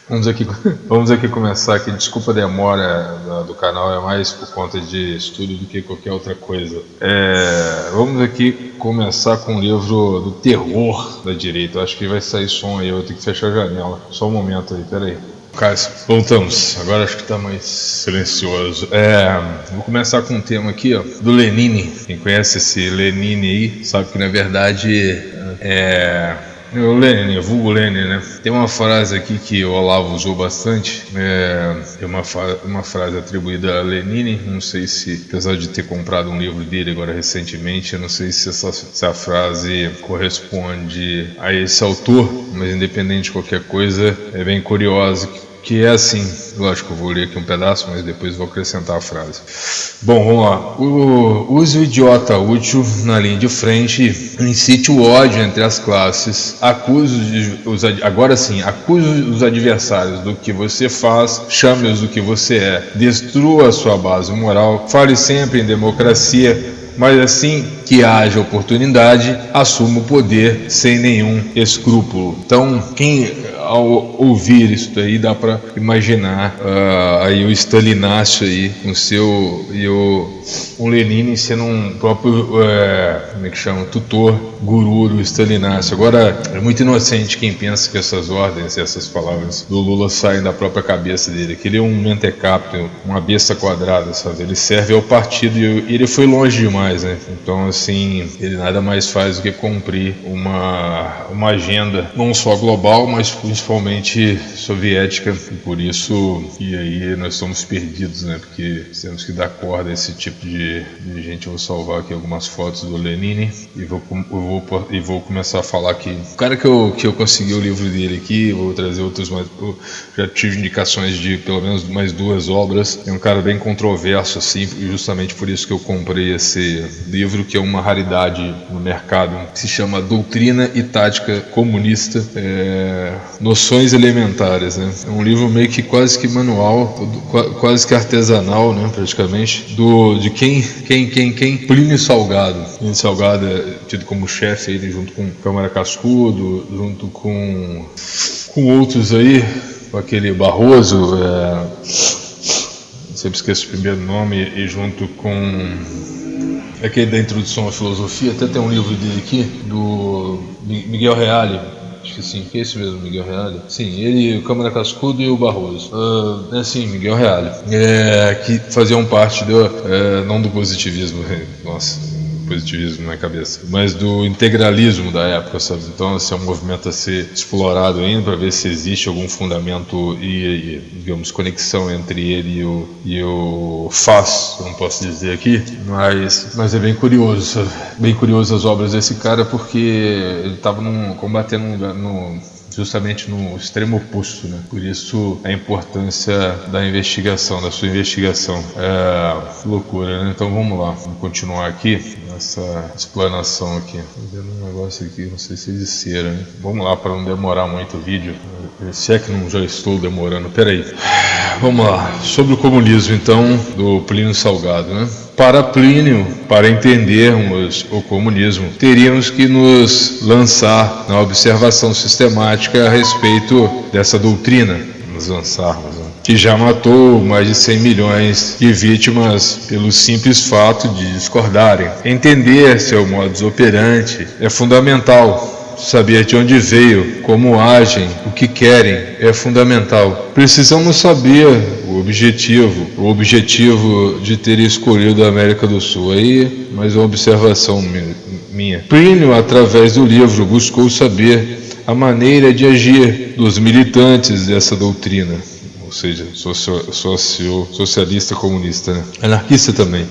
Vamos aqui começar aqui. Desculpa a demora do canal, é mais por conta de estudo do que qualquer outra coisa. Vamos aqui começar com o livro do terror da direita. Eu acho que vai sair som aí, eu vou ter que fechar a janela. Só um momento aí, peraí. Voltamos, agora acho que está mais silencioso. Vou começar com um tema aqui, ó, do Lenine. Quem conhece esse Lenine aí sabe que na verdade o Lenin, vulgo Lenin, né? Tem uma frase aqui que o Olavo usou bastante, é uma frase atribuída a Lenin. Não sei se, apesar de ter comprado um livro dele agora recentemente, eu não sei se essa frase corresponde a esse autor, mas independente de qualquer coisa, é bem curiosa, que é assim, lógico, eu vou ler aqui um pedaço, mas depois vou acrescentar a frase. Bom, vamos lá. Use o idiota útil na linha de frente, incite o ódio entre as classes, acuse os adversários do que você faz, chame-os do que você é, destrua a sua base moral, fale sempre em democracia, mas assim que haja oportunidade, assuma o poder sem nenhum escrúpulo. Então, ao ouvir isso daí, dá para imaginar aí o Stalinácio aí, o Lenin sendo um próprio, tutor, guru do Stalinácio. Agora, é muito inocente quem pensa que essas ordens, essas palavras do Lula saem da própria cabeça dele, que ele é um mentecapto, uma besta quadrada, sabe? Ele serve ao partido e ele foi longe demais, né? Então, assim, ele nada mais faz do que cumprir uma agenda, não só global, mas principalmente soviética, e por isso e aí nós somos perdidos, né? Porque temos que dar corda a esse tipo de gente. Eu vou salvar aqui algumas fotos do Lenin e vou começar a falar aqui. O cara que eu consegui o livro dele aqui, vou trazer outros, mas eu já tive indicações de pelo menos mais 2 obras. É um cara bem controverso, assim, e justamente por isso que eu comprei esse livro, que é uma raridade no mercado, que se chama Doutrina e Tática Comunista, Noções Elementares, né? É um livro meio que quase que manual, quase que artesanal, né, praticamente, de quem? Plínio Salgado. Plínio Salgado é tido como chefe, ele junto com Câmara Cascudo, junto com outros aí, com aquele Barroso, sempre esqueço o primeiro nome, e junto com aquele da Introdução à Filosofia. Até tem um livro dele aqui, do Miguel Reale. Acho que sim, que é esse mesmo, Miguel Reale. Sim, ele, o Câmara Cascudo e o Barroso. Sim, Miguel Reale. Que faziam parte não do positivismo, nossa, positivismo na cabeça, mas do integralismo da época, sabe? Então, esse é um movimento a ser explorado ainda para ver se existe algum fundamento e digamos, conexão entre ele e o FAS, não posso dizer aqui, mas é bem curioso, sabe? Bem curioso as obras desse cara, porque ele estava combatendo justamente no extremo oposto, né? Por isso a importância da sua investigação. Loucura, né? Então vamos lá, vamos continuar aqui nessa explanação aqui. Tô vendo um negócio aqui, não sei se é de cera, né? Vamos lá, para não demorar muito o vídeo, se é que não já estou demorando. Peraí, vamos lá. Sobre o comunismo, então, do Plínio Salgado, né? Para Plínio, para entendermos o comunismo, teríamos que nos lançar na observação sistemática a respeito dessa doutrina, que já matou mais de 100 milhões de vítimas pelo simples fato de discordarem. Entender seu modus operandi é fundamental. Saber de onde veio, como agem, o que querem é fundamental. Precisamos saber o objetivo de ter escolhido a América do Sul. Aí, mais uma observação minha. Plínio, através do livro, buscou saber a maneira de agir dos militantes dessa doutrina, ou seja, socialista comunista, né? Anarquista também.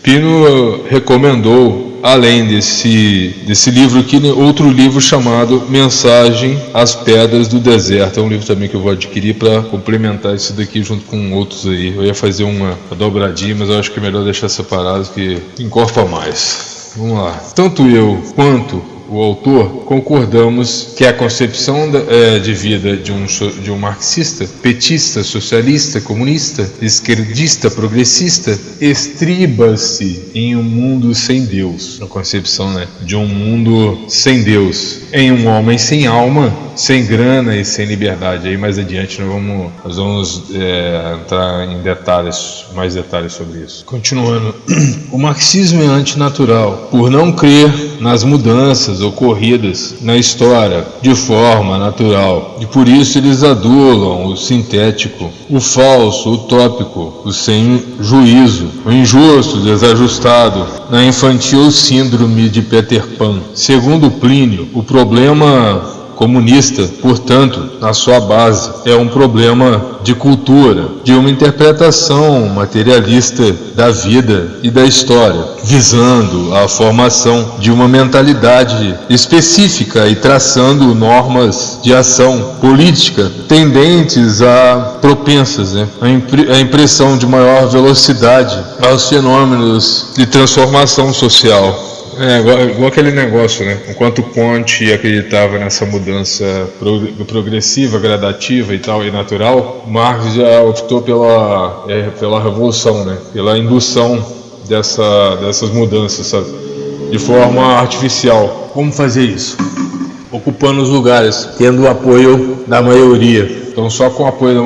Plínio recomendou, além desse livro aqui, outro livro chamado Mensagem às Pedras do Deserto. É um livro também que eu vou adquirir para complementar isso daqui junto com outros aí. Eu ia fazer uma dobradinha, mas eu acho que é melhor deixar separado, que encorpa mais. Vamos lá. Tanto eu quanto o autor, concordamos que a concepção de vida de um marxista, petista, socialista, comunista, esquerdista, progressista, estriba-se em um mundo sem Deus. A concepção, de um mundo sem Deus, em um homem sem alma, sem grana e sem liberdade. Aí mais adiante nós vamos entrar em mais detalhes sobre isso. Continuando, o marxismo é antinatural por não crer nas mudanças ocorridas na história de forma natural, e por isso eles adulam o sintético, o falso, o utópico, o sem juízo, o injusto, o desajustado, na infantil síndrome de Peter Pan. Segundo Plínio, o problema comunista, portanto, na sua base, é um problema de cultura, de uma interpretação materialista da vida e da história, visando a formação de uma mentalidade específica e traçando normas de ação política tendentes propensas à impressão de maior velocidade aos fenômenos de transformação social. Igual aquele negócio, Enquanto Comte acreditava nessa mudança progressiva, gradativa e tal, e natural, Marx já optou pela revolução, pela indução dessas mudanças, sabe? De forma artificial. Como fazer isso? Ocupando os lugares, tendo o apoio da maioria. Então, só com o apoio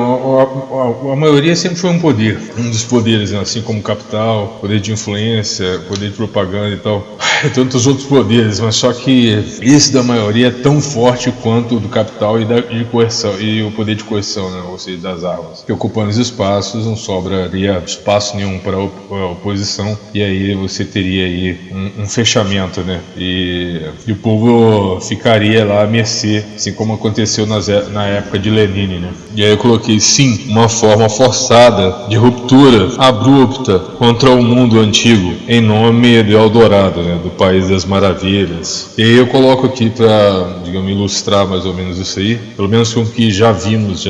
a maioria sempre foi um poder, um dos poderes, assim como o capital, poder de influência, poder de propaganda e tal, e tantos outros poderes, mas só que esse da maioria é tão forte quanto o do capital e coerção, e o poder de coerção, ou seja, das armas, que ocupando os espaços não sobraria espaço nenhum para a oposição, e aí você teria aí um fechamento, e o povo ficaria lá à mercê, assim como aconteceu na época de Lenin, E aí eu coloquei, sim, uma forma forçada de ruptura abrupta contra o mundo antigo, em nome do Eldorado, do País das Maravilhas. E aí eu coloco aqui para, ilustrar mais ou menos isso aí, pelo menos com o que já vimos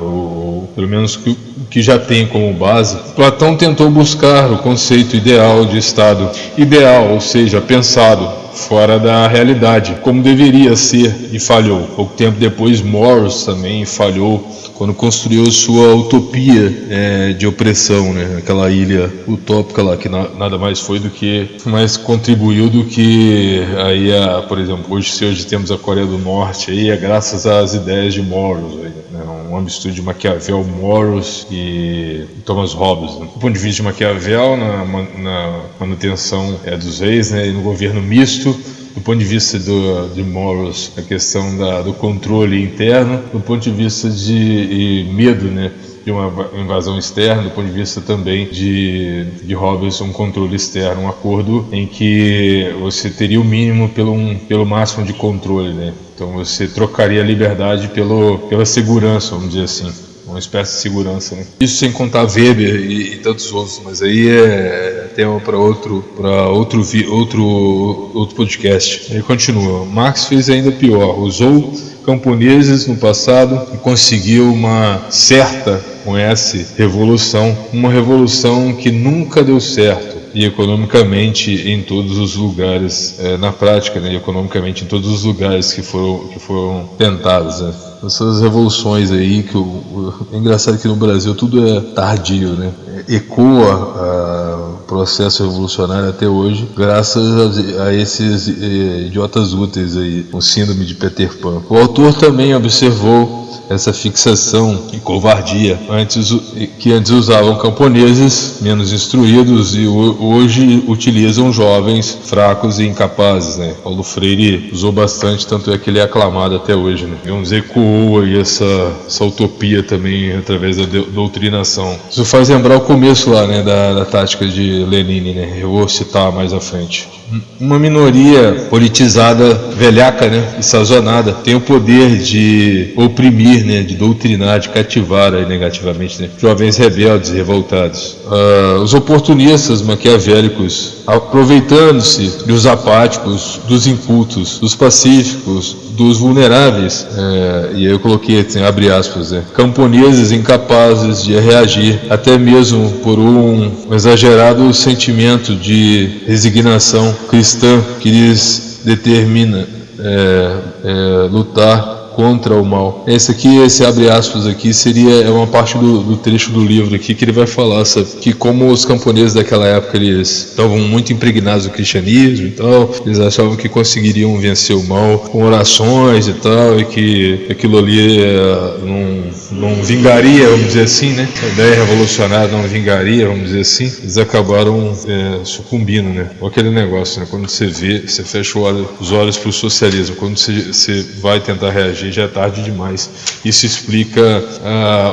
ou pelo menos o que já tem como base. Platão tentou buscar o conceito ideal de Estado, ideal, ou seja, pensado fora da realidade, como deveria ser, e falhou. Pouco tempo depois, Morris também falhou quando construiu sua utopia de opressão, aquela ilha utópica lá, que nada mais foi do que, mais contribuiu do que aí, por exemplo, hoje temos a Coreia do Norte, aí é graças às ideias de Morris, uma mistura de Maquiavel, Morris e Thomas Hobbes. Do ponto de vista de Maquiavel, na manutenção dos reis, e no governo misto. Do ponto de vista de Morris, a questão do controle interno. Do ponto de vista de medo, de uma invasão externa. Do ponto de vista também de Hobbes, um controle externo, um acordo em que você teria o mínimo pelo máximo de controle, Então você trocaria a liberdade pela segurança, vamos dizer assim. Uma espécie de segurança, Isso sem contar Weber e tantos outros, mas aí é tema para outro podcast. Ele continua. Marx fez ainda pior, usou camponeses no passado e conseguiu uma certa, com essa revolução, uma revolução que nunca deu certo. E economicamente em todos os lugares, na prática, economicamente em todos os lugares que foram tentados, Essas revoluções aí, é engraçado que no Brasil tudo é tardio, Ecoa o processo revolucionário até hoje, graças a esses idiotas úteis aí, com síndrome de Peter Pan. O autor também observou essa fixação e covardia que antes usavam camponeses menos instruídos e hoje utilizam jovens fracos e incapazes, Paulo Freire usou bastante, tanto é que ele é aclamado até hoje, Vamos dizer, ecoou aí essa utopia também através da doutrinação. Isso faz lembrar o começo lá, da tática de Lenin, Eu vou citar mais à frente. Uma minoria politizada, velhaca, e sazonada, tem o poder de oprimir, de doutrinar, de cativar aí, negativamente, jovens rebeldes e revoltados. Os oportunistas maquiavélicos, aproveitando-se dos apáticos, dos incultos, dos pacíficos, dos vulneráveis, e aí eu coloquei, abre aspas, camponeses incapazes de reagir, até mesmo por um exagerado sentimento de resignação cristã que lhes lutar contra o mal. Esse abre aspas aqui, é uma parte do trecho do livro aqui que ele vai falar, sabe, que como os camponeses daquela época eles estavam muito impregnados do cristianismo e tal, eles achavam que conseguiriam vencer o mal com orações e tal, e que aquilo ali não vingaria, vamos dizer assim, né? A ideia revolucionária não vingaria, vamos dizer assim. Eles acabaram sucumbindo, né? Ou aquele negócio, né? Quando você fecha os olhos para o socialismo, quando você vai tentar reagir, já é tarde demais. Isso explica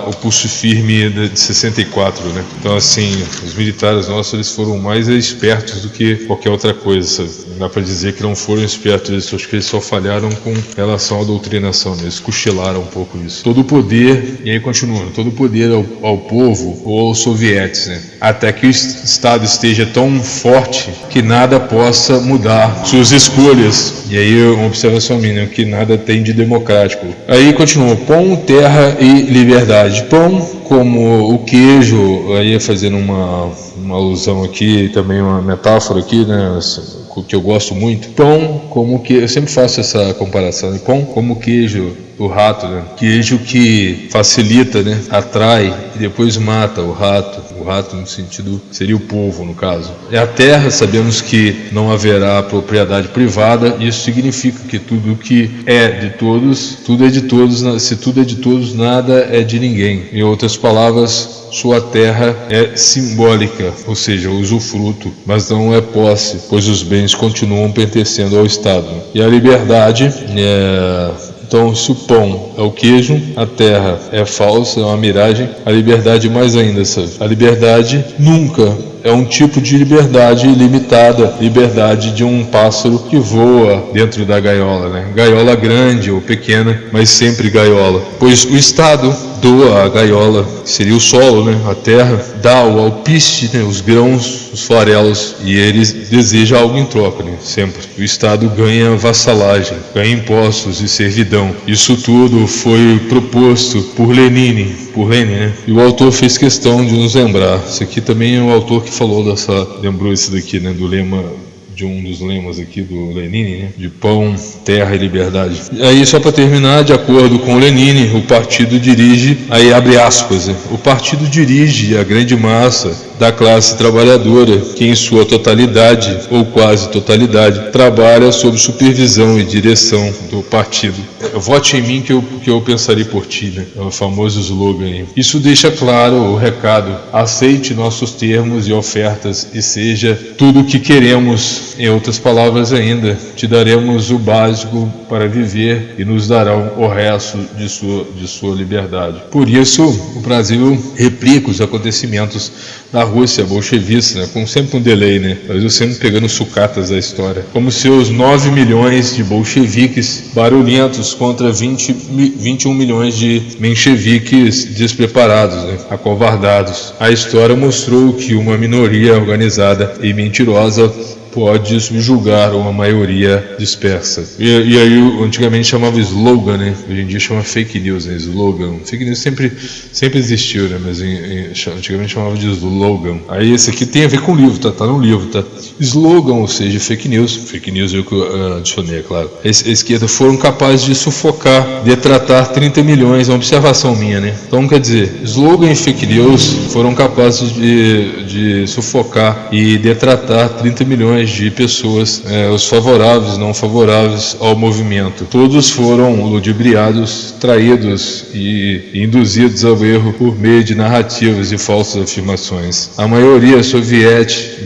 o pulso firme de 64, né? Então, assim, os militares nossos, eles foram mais espertos do que qualquer outra coisa, sabe? Não dá para dizer que não foram espertos, acho que eles só falharam com relação à doutrinação, né? Eles cochilaram um pouco isso. Todo o poder, e aí continuando, todo o poder ao povo ou aos sovietes, né? Até que o Estado esteja tão forte que nada possa mudar suas escolhas. E aí uma observação minha, que nada tem de democrático. Aí continua, pão, terra e liberdade. Pão como o queijo, aí fazendo uma alusão aqui, também uma metáfora aqui, né, que eu gosto muito. Pão como queijo, eu sempre faço essa comparação, né? Pão como queijo do rato, né? Queijo que facilita, né? Atrai e depois mata o rato no sentido, seria o povo no caso. E a terra, sabemos que não haverá propriedade privada, isso significa que tudo que é de todos, tudo é de todos, se tudo é de todos, nada é de ninguém. Em outras palavras, sua terra é simbólica, ou seja, usufruto, mas não é posse, pois os bens continuam pertencendo ao Estado. E a liberdade então, se o pão é o queijo, a terra é falsa, é uma miragem, a liberdade mais ainda, sabe? A liberdade nunca é um tipo de liberdade ilimitada, liberdade de um pássaro que voa dentro da gaiola, né? Gaiola grande ou pequena, mas sempre gaiola. Pois o Estado doa a gaiola, que seria o solo, né? A terra, dá o alpiste, né? Os grãos, os farelos, e eles desejam algo em troca, né? Sempre. O Estado ganha vassalagem, ganha impostos e servidão. Isso tudo foi proposto por Lenin, né? E o autor fez questão de nos lembrar. Esse aqui também é o autor que falou lembrou esse daqui, né? Do lema, de um dos lemas aqui do Lenin, né? De pão, terra e liberdade. E aí, só para terminar, de acordo com Lenin, o partido dirige, aí abre aspas, né? O partido dirige a grande massa da classe trabalhadora, que em sua totalidade, ou quase totalidade, trabalha sob supervisão e direção do partido. Vote em mim que eu pensarei por ti, né? É o famoso slogan aí. Isso deixa claro o recado: aceite nossos termos e ofertas e seja tudo o que queremos. Em outras palavras ainda, te daremos o básico para viver e nos darão o resto de sua liberdade. Por isso, o Brasil replica os acontecimentos da Rússia bolchevista, né? Com sempre um delay, né? Mas eu sempre pegando sucatas da história. Como seus 9 milhões de bolcheviques barulhentos contra 21 milhões de mencheviques despreparados, né? Acovardados. A história mostrou que uma minoria organizada e mentirosa pode subjugar uma maioria dispersa. E aí antigamente chamava slogan, né? Hoje em dia chama fake news, né? Slogan. Fake news sempre existiu, né? Mas antigamente chamava de slogan. Aí esse aqui tem a ver com o livro, tá no livro, tá? Slogan, ou seja, fake news. Fake news eu que adicionei, é claro. A esquerda foram capazes de sufocar, detratar 30 milhões, é uma observação minha, né? Então quer dizer, slogan e fake news foram capazes de sufocar e detratar 30 milhões de pessoas, os favoráveis, não favoráveis ao movimento. Todos foram ludibriados, traídos e induzidos ao erro por meio de narrativas e falsas afirmações. A maioria soviética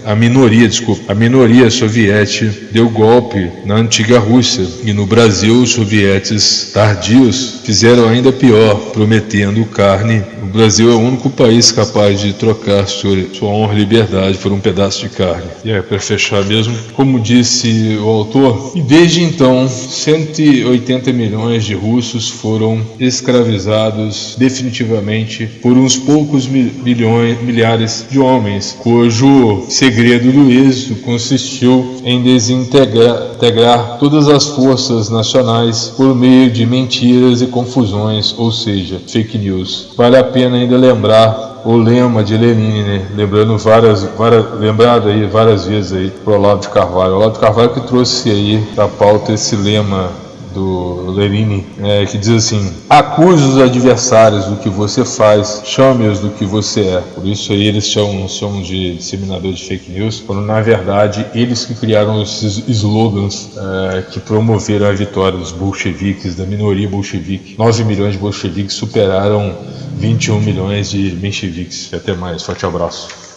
a minoria soviética deu golpe na antiga Rússia, e no Brasil os sovietes tardios fizeram ainda pior, prometendo carne. O Brasil é o único país capaz de trocar sua honra e liberdade por um pedaço de carne. E para fechar mesmo, como disse o autor, e desde então 180 milhões de russos foram escravizados definitivamente por uns poucos milhares de homens, cujo o segredo do êxito consistiu em desintegrar todas as forças nacionais por meio de mentiras e confusões, ou seja, fake news. Vale a pena ainda lembrar o lema de Lenin, né? Lembrado aí várias vezes aí pro Olavo de Carvalho. O Olavo de Carvalho que trouxe aí da pauta esse lema do Lenin, que diz assim: acuse os adversários do que você faz, chame-os do que você é. Por isso aí eles chamam de disseminadores de fake news, quando na verdade eles que criaram esses slogans que promoveram a vitória dos bolcheviques, da minoria bolchevique. 9 milhões de bolcheviques superaram 21 milhões de mencheviques. Até mais, forte abraço.